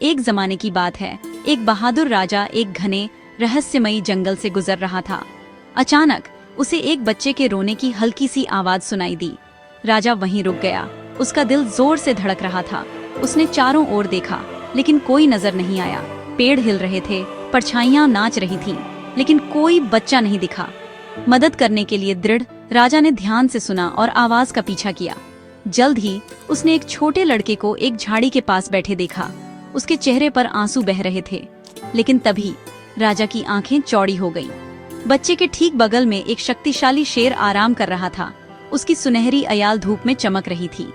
एक जमाने की बात है। एक बहादुर राजा एक घने रहस्यमयी जंगल से गुजर रहा था। अचानक उसे एक बच्चे के रोने की हल्की सी आवाज सुनाई दी। राजा वहीं रुक गया। उसका दिल जोर से धड़क रहा था। उसने चारों ओर देखा, लेकिन कोई नजर नहीं आया। पेड़ हिल रहे थे, परछाइयां नाच रही थीं, लेकिन कोई बच्चा नहीं दिखा। मदद करने के लिए दृढ़, राजा ने ध्यान से सुना और आवाज का पीछा किया। जल्द ही उसने एक छोटे लड़के को एक झाड़ी के पास बैठे देखा। उसके चेहरे पर आंसू बह रहे थे। लेकिन तभी राजा की आंखें चौड़ी हो गईं। बच्चे के ठीक बगल में एक शक्तिशाली शेर आराम कर रहा था। उसकी सुनहरी अयाल धूप में चमक रही थी।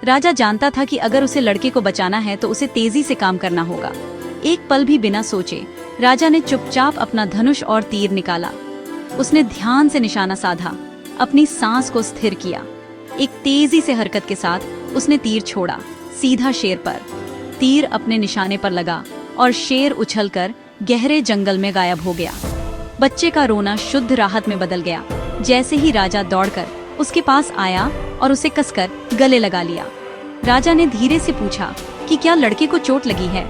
राजा जानता था कि अगर उसे लड़के को बचाना है तो उसे तेजी से काम करना होगा। एक पल भी बिना सोचे राजा ने चुपचाप अपना धनुष और तीर निकाला। उसने ध्यान से निशाना साधा, अपनी सांस को स्थिर किया। एक तेजी से हरकत के साथ उसने तीर छोड़ा, सीधा शेर पर। तीर अपने निशाने पर लगा और शेर उछलकर गहरे जंगल में गायब हो गया। बच्चे का रोना शुद्ध राहत में बदल गया। जैसे ही राजा दौड़कर उसके पास आया और उसे कसकर गले लगा लिया। राजा ने धीरे से पूछा कि क्या लड़के को चोट लगी है,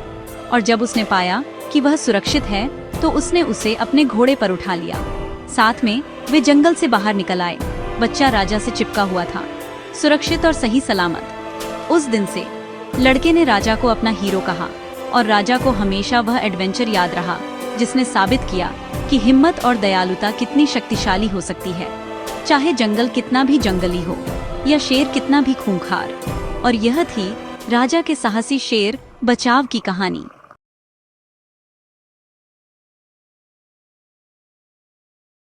और जब उसने पाया कि वह सुरक्षित है तो उसने उसे अपने घोड़े पर उठा लिया। साथ में वे जंगल से बाहर निकल आए। बच्चा राजा से चिपका हुआ था, सुरक्षित और सही सलामत। उस दिन से लड़के ने राजा को अपना हीरो कहा, और राजा को हमेशा वह एडवेंचर याद रहा जिसने साबित किया कि हिम्मत और दयालुता कितनी शक्तिशाली हो सकती है, चाहे जंगल कितना भी जंगली हो या शेर कितना भी खूंखार। और यह थी राजा के साहसी शेर बचाव की कहानी।